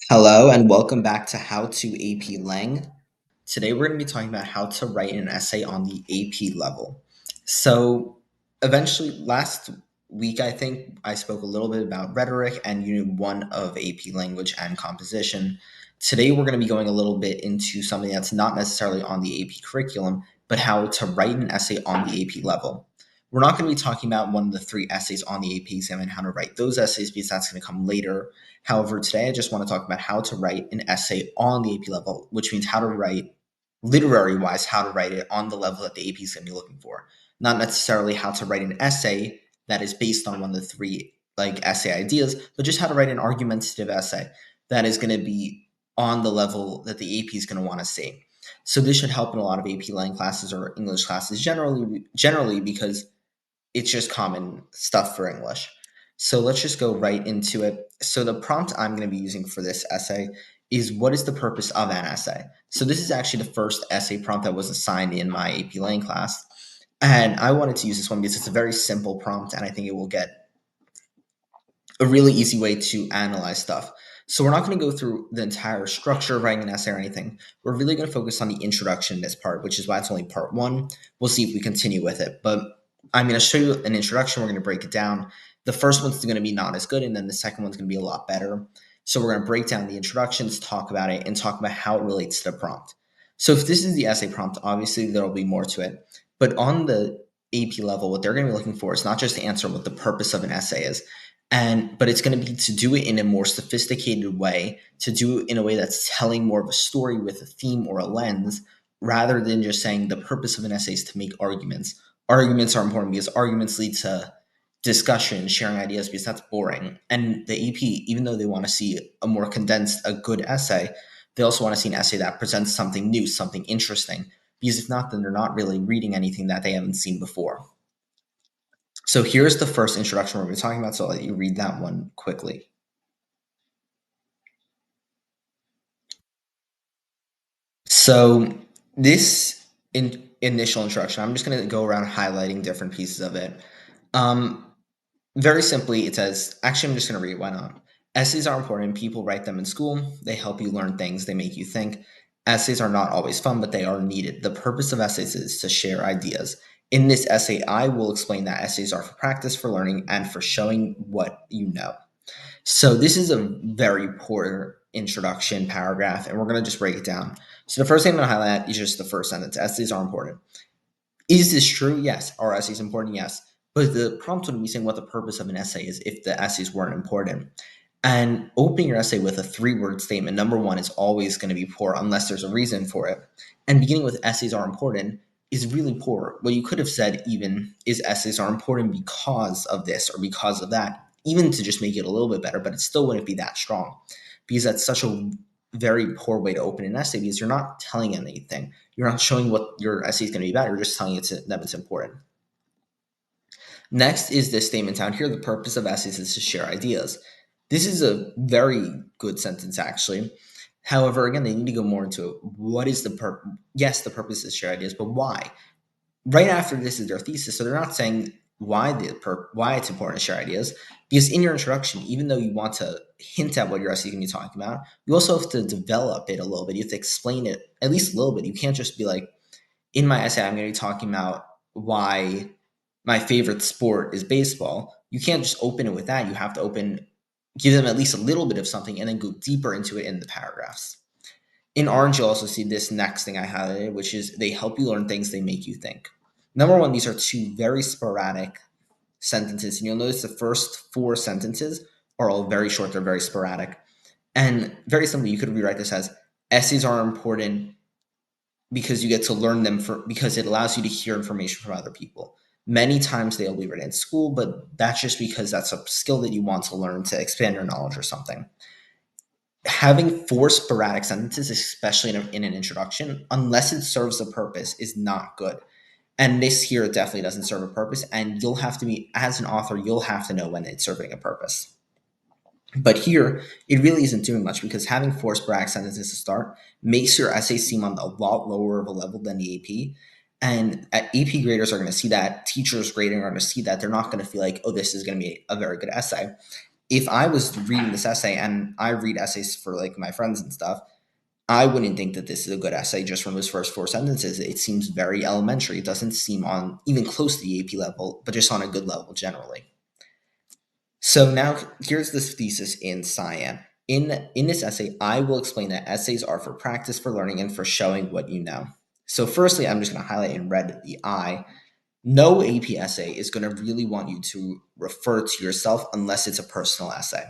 Hello and welcome back to How to AP Lang. Today we're going to be talking about how to write an essay on the AP level. So, eventually, last week I think I spoke a little bit about rhetoric and Unit 1 of AP Language and Composition. Today we're going to be going a little bit into something that's not necessarily on the AP curriculum, but how to write an essay on the AP level. We're not going to be talking about one of the three essays on the AP exam and how to write those essays because that's going to come later. However, today I just want to talk about how to write an essay on the AP level, which means how to write literary wise, how to write it on the level that the AP is going to be looking for. Not necessarily how to write an essay that is based on one of the three essay ideas, but just how to write an argumentative essay that is going to be on the level that the AP is going to want to see. So this should help in a lot of AP Lang classes or English classes generally because it's just common stuff for English. So let's just go right into it. So the prompt I'm going to be using for this essay is what is the purpose of an essay? So this is actually the first essay prompt that was assigned in my AP Lang class. And I wanted to use this one because it's a very simple prompt and I think it will get a really easy way to analyze stuff. So we're not going to go through the entire structure of writing an essay or anything. We're really going to focus on the introduction in this part, which is why it's only part one. We'll see if we continue with it. But I'm going to show you an introduction. We're going to break it down. The first one's going to be not as good, and then the second one's going to be a lot better. So we're going to break down the introductions, talk about it, and talk about how it relates to the prompt. So if this is the essay prompt, obviously there will be more to it. But on the AP level, what they're going to be looking for is not just to answer what the purpose of an essay is, but it's going to be to do it in a more sophisticated way, to do it in a way that's telling more of a story with a theme or a lens, rather than just saying the purpose of an essay is to make arguments. Arguments are important because arguments lead to discussion, sharing ideas, because that's boring. And the AP, even though they want to see a more condensed, a good essay, they also want to see an essay that presents something new, something interesting, because if not, then they're not really reading anything that they haven't seen before. So here's the first introduction we're going to be talking about, so I'll let you read that one quickly. So this initial introduction, I'm just going to go around highlighting different pieces of it. Um, Very simply, it says, actually, I'm just going to read it. Why not? Essays are important. People write them in school. They help you learn things. They make you think. Essays are not always fun, but they are needed. The purpose of essays is to share ideas. In this essay, I will explain that essays are for practice, for learning, and for showing what you know. So this is a very poor introduction paragraph, and we're going to just break it down. So the first thing I'm going to highlight is just the first sentence. Essays are important. Is this true? Yes. Are essays important? Yes. But the prompt would be saying what the purpose of an essay is if the essays weren't important. And opening your essay with a three-word statement, number one, is always going to be poor unless there's a reason for it. And beginning with essays are important is really poor. What you could have said even is essays are important because of this or because of that, even to just make it a little bit better, but it still wouldn't be that strong because that's such a very poor way to open an essay because you're not telling anything. You're not showing what your essay is going to be about. You're just telling it to them it's important. Next is this statement down here. The purpose of essays is to share ideas. This is a very good sentence, actually. However, again, they need to go more into it. What is the purpose? Yes, the purpose is to share ideas, but why? Right after this is their thesis, so they're not saying why it's important to share ideas. Because in your introduction, even though you want to hint at what your essay is going to be talking about, you also have to develop it a little bit. You have to explain it at least a little bit. You can't just be like, in my essay, I'm going to be talking about why my favorite sport is baseball. You can't just open it with that. You have to give them at least a little bit of something and then go deeper into it in the paragraphs. In orange, you'll also see this next thing I highlighted, which is they help you learn things, they make you think. Number one, these are two very sporadic sentences. And you'll notice the first four sentences are all very short, they're very sporadic. And very simply, you could rewrite this as essays are important because you get to learn them because it allows you to hear information from other people. Many times they'll be written in school, but that's just because that's a skill that you want to learn to expand your knowledge or something. Having four sporadic sentences, especially in an introduction, unless it serves a purpose, is not good. And this here definitely doesn't serve a purpose. And you'll have to be, as an author, you'll have to know when it's serving a purpose. But here, it really isn't doing much because having four sporadic sentences to start makes your essay seem on a lot lower of a level than the AP. And AP graders are going to see that, teachers grading are going to see that. They're not going to feel like, oh, this is going to be a very good essay. if I was reading this essay, and I read essays for like my friends and stuff, I wouldn't think that this is a good essay just from those first four sentences. It seems very elementary. It doesn't seem on even close to the AP level, but just on a good level generally. So now here's this thesis in cyan. In this essay, I will explain that essays are for practice, for learning, and for showing what you know. So firstly, I'm just going to highlight in red the I. No AP essay is going to really want you to refer to yourself unless it's a personal essay.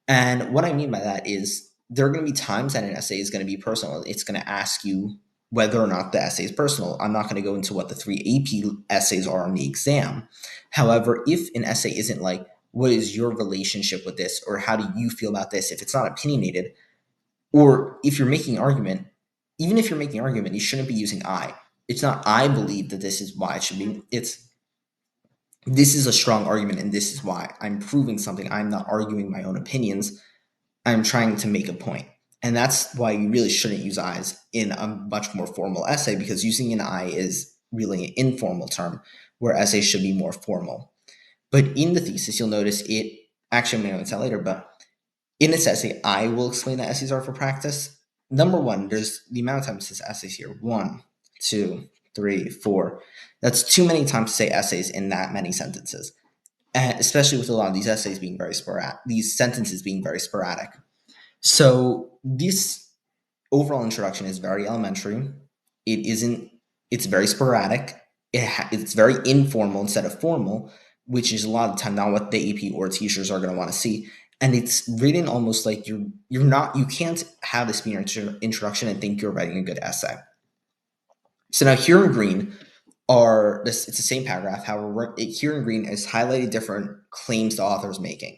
And what I mean by that is there are going to be times that an essay is going to be personal. It's going to ask you whether or not the essay is personal. I'm not going to go into what the 3 AP essays are on the exam. However, if an essay isn't like, what is your relationship with this, or how do you feel about this, if it's not opinionated, or if you're making an argument, even if you're making an argument, you shouldn't be using I. It's not, I believe that this is why it should be. It's, this is a strong argument and this is why. I'm proving something. I'm not arguing my own opinions. I'm trying to make a point. And that's why you really shouldn't use I's in a much more formal essay, because using an I is really an informal term where essays should be more formal. But in the thesis, you'll notice it, actually, I'm going to tell later, but in this essay, I will explain that essays are for practice. Number one, there's the amount of times it says essays here. 1, 2, 3, 4. That's too many times to say essays in that many sentences. And especially with a lot of these essays being very sporadic, these sentences being very sporadic. So this overall introduction is very elementary. It isn't. It's very sporadic. It's very informal instead of formal, which is a lot of the time not what the AP or teachers are going to want to see. And it's written almost like you're not. You can't have this be your introduction and think you're writing a good essay. So now here in green are this. It's the same paragraph. However, here in green is highlighted different claims the author is making.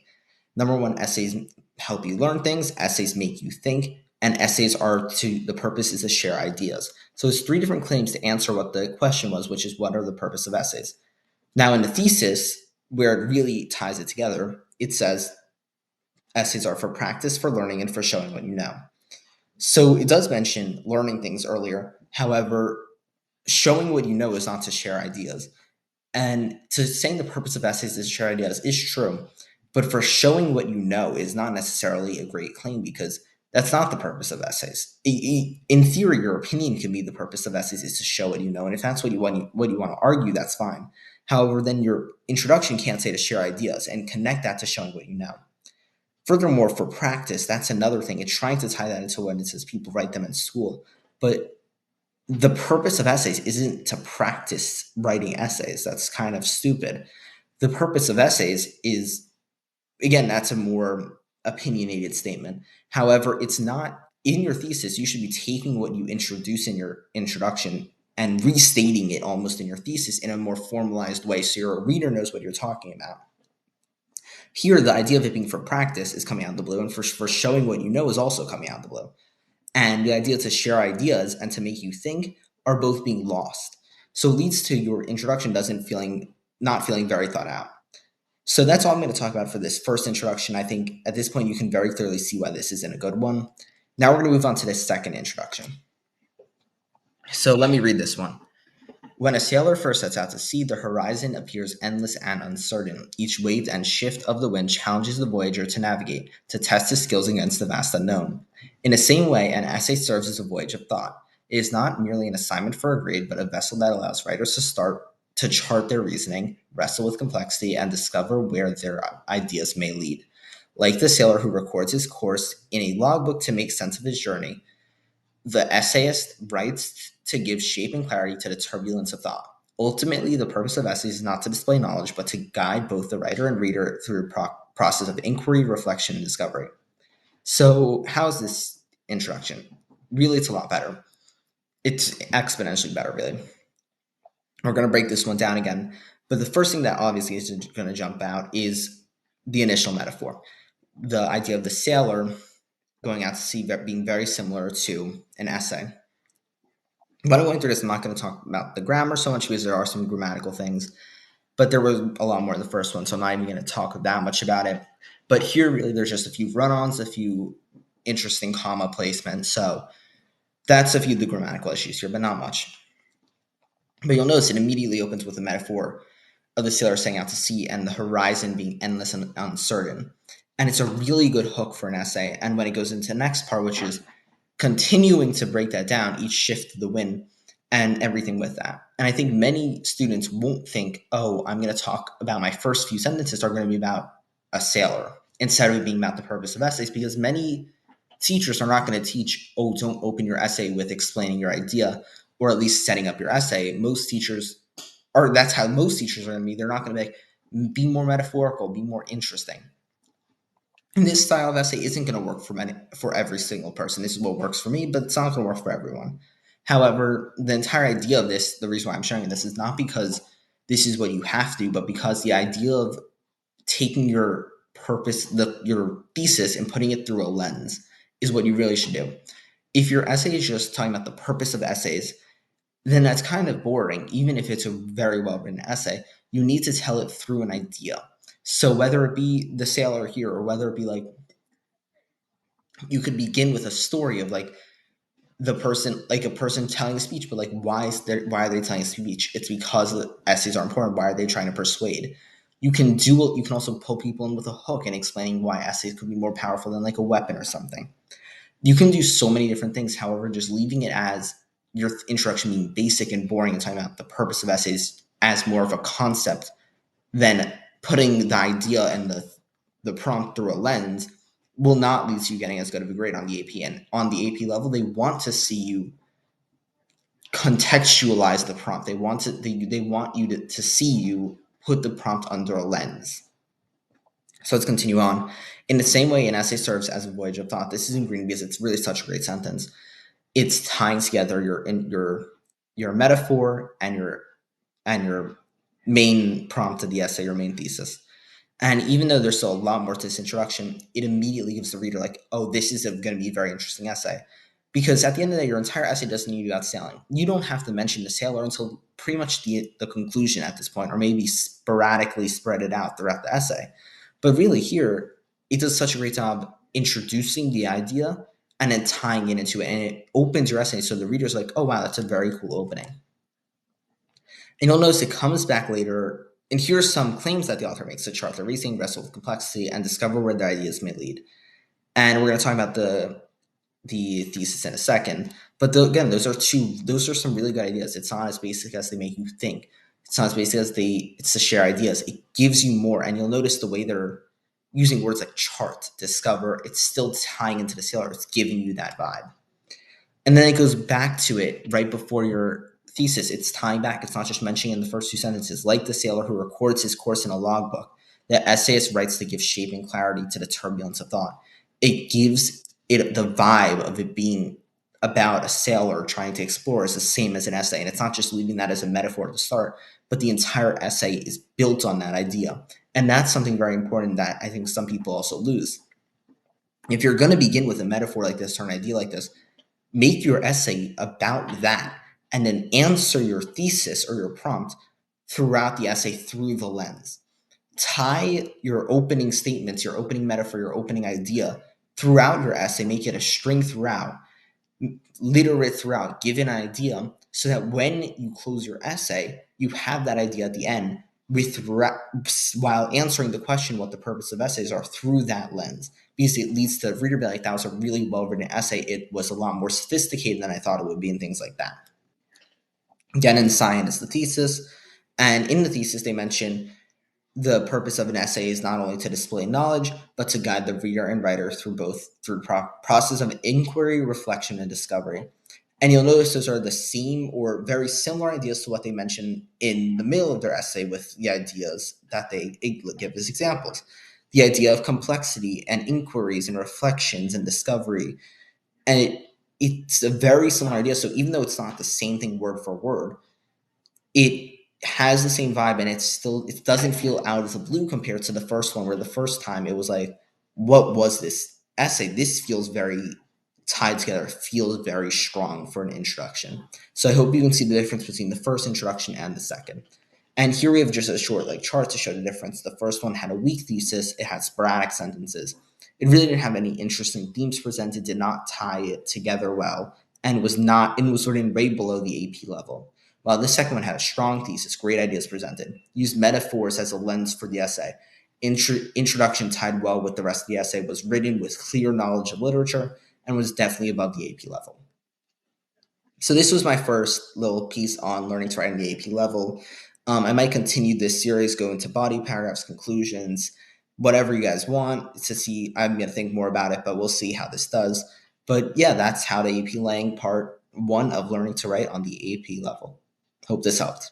Number one, essays help you learn things, essays make you think, and essays are to the purpose is to share ideas. So it's 3 different claims to answer what the question was, which is what are the purpose of essays. Now in the thesis, where it really ties it together, it says essays are for practice, for learning, and for showing what you know. So it does mention learning things earlier. However, showing what you know is not to share ideas. And to saying the purpose of essays is to share ideas is true, but for showing what you know is not necessarily a great claim, because that's not the purpose of essays. In theory, your opinion can be the purpose of essays is to show what you know, and if that's what you want to argue, that's fine. However, then your introduction can't say to share ideas and connect that to showing what you know. Furthermore, for practice, that's another thing. It's trying to tie that into when it says people write them in school, but the purpose of essays isn't to practice writing essays. That's kind of stupid. The purpose of essays is, again, that's a more opinionated statement. However, it's not in your thesis. You should be taking what you introduce in your introduction and restating it almost in your thesis in a more formalized way so your reader knows what you're talking about. Here, the idea of it being for practice is coming out of the blue, and for showing what you know is also coming out of the blue. And the idea to share ideas and to make you think are both being lost. So it leads to your introduction not feeling very thought out. So that's all I'm going to talk about for this first introduction. I think at this point you can very clearly see why this isn't a good one. Now we're going to move on to the second introduction. So let me read this one. When a sailor first sets out to sea, the horizon appears endless and uncertain. Each wave and shift of the wind challenges the voyager to navigate, to test his skills against the vast unknown. In the same way, an essay serves as a voyage of thought. It is not merely an assignment for a grade, but a vessel that allows writers to chart their reasoning, wrestle with complexity, and discover where their ideas may lead. Like the sailor who records his course in a logbook to make sense of his journey, the essayist writes to give shape and clarity to the turbulence of thought. Ultimately, the purpose of essays is not to display knowledge, but to guide both the writer and reader through a process of inquiry, reflection, and discovery. So, how's this introduction? Really, it's a lot better. It's exponentially better, really. We're going to break this one down again. But the first thing that obviously is going to jump out is the initial metaphor. The idea of the sailor going out to sea being very similar to an essay. But I'm going through this, I'm not going to talk about the grammar so much because there are some grammatical things, but there was a lot more in the first one, so I'm not even going to talk that much about it. But here, really, there's just a few run-ons, a few interesting comma placements. So that's a few of the grammatical issues here, but not much. But you'll notice it immediately opens with a metaphor of the sailor setting out to sea and the horizon being endless and uncertain. And it's a really good hook for an essay. And when it goes into the next part, which is continuing to break that down, each shift to the win and everything with that. And I think many students won't think, oh, I'm going to talk about my first few sentences are going to be about a sailor instead of it being about the purpose of essays, because many teachers are not going to teach, oh, don't open your essay with explaining your idea or at least setting up your essay. Most teachers, or that's how most teachers are going to be. They're not going to be more metaphorical, be more interesting. And this style of essay isn't going to work for every single person. This is what works for me, but it's not going to work for everyone. However, the entire idea of this, the reason why I'm showing this is not because this is what you have to, but because the idea of taking your your thesis and putting it through a lens is what you really should do. If your essay is just talking about the purpose of essays, then that's kind of boring, even if it's a very well written essay. You need to tell it through an idea. So whether it be the sailor here or whether it be like you could begin with a story of like the person, like a person telling a speech, but like why are they telling a speech? It's because the essays are important. Why are they trying to persuade? You can also pull people in with a hook and explaining why essays could be more powerful than like a weapon or something. You can do so many different things. However, just leaving it as your introduction being basic and boring and talking about the purpose of essays as more of a concept than putting the idea and the prompt through a lens will not lead to you getting as good of a grade on the AP. And on the AP level, they want to see you contextualize the prompt. They want you to see you put the prompt under a lens. So let's continue on. In the same way, an essay serves as a voyage of thought. This is in green because it's really such a great sentence. It's tying together your metaphor and your main prompt of the essay, your main thesis. And even though there's still a lot more to this introduction, it immediately gives the reader like, oh, this is going to be a very interesting essay. Because at the end of the day, your entire essay doesn't need to be about sailing. You don't have to mention the sailor until pretty much the conclusion at this point, or maybe sporadically spread it out throughout the essay. But really here, it does such a great job introducing the idea and then tying it into it. And it opens your essay so the reader's like, oh, wow, that's a very cool opening. And you'll notice it comes back later. And here are some claims that the author makes to chart their reasoning, wrestle with complexity, and discover where their ideas may lead. And we're going to talk about the thesis in a second. But again, those are some really good ideas. It's not as basic as they make you think. It's not as basic as it's to share ideas. It gives you more. And you'll notice the way they're using words like chart, discover, it's still tying into the sailor. It's giving you that vibe. And then it goes back to it right before your thesis. It's tying back. It's not just mentioning in the first two sentences, like the sailor who records his course in a logbook. The essayist writes to give shape and clarity to the turbulence of thought. It gives it the vibe of it being about a sailor trying to explore is the same as an essay. And it's not just leaving that as a metaphor to start, but the entire essay is built on that idea. And that's something very important that I think some people also lose. If you're going to begin with a metaphor like this or an idea like this, make your essay about that and then answer your thesis or your prompt throughout the essay through the lens. Tie your opening statements, your opening metaphor, your opening idea throughout your essay, make it a string throughout, literate throughout, give an idea so that when you close your essay, you have that idea at the end while answering the question what the purpose of essays are through that lens, because it leads to the reader be like, that was a really well written essay. It was a lot more sophisticated than I thought it would be, and things like that. Again, in science, the thesis, and in the thesis they mention the purpose of an essay is not only to display knowledge, but to guide the reader and writer through process of inquiry, reflection, and discovery. And you'll notice those are the same or very similar ideas to what they mention in the middle of their essay with the ideas that they give as examples. The idea of complexity and inquiries and reflections and discovery. And it's a very similar idea. So even though it's not the same thing word for word, it has the same vibe, and it doesn't feel out of the blue compared to the first one, where the first time it was like, what was this essay? This feels very tied together, feels very strong for an introduction. So I hope you can see the difference between the first introduction and the second. And here we have just a short chart to show the difference. The first one had a weak thesis, it had sporadic sentences. It really didn't have any interesting themes presented, did not tie it together well, and was written way below the AP level. While the second one had a strong thesis, great ideas presented, used metaphors as a lens for the essay, introduction tied well with the rest of the essay, was written with clear knowledge of literature, and was definitely above the AP level. So this was my first little piece on learning to write on the AP level. I might continue this series, go into body paragraphs, conclusions, whatever you guys want to see. I'm going to think more about it, but we'll see how this does. But yeah, that's how to AP Lang part 1 of learning to write on the AP level. Hope this helped.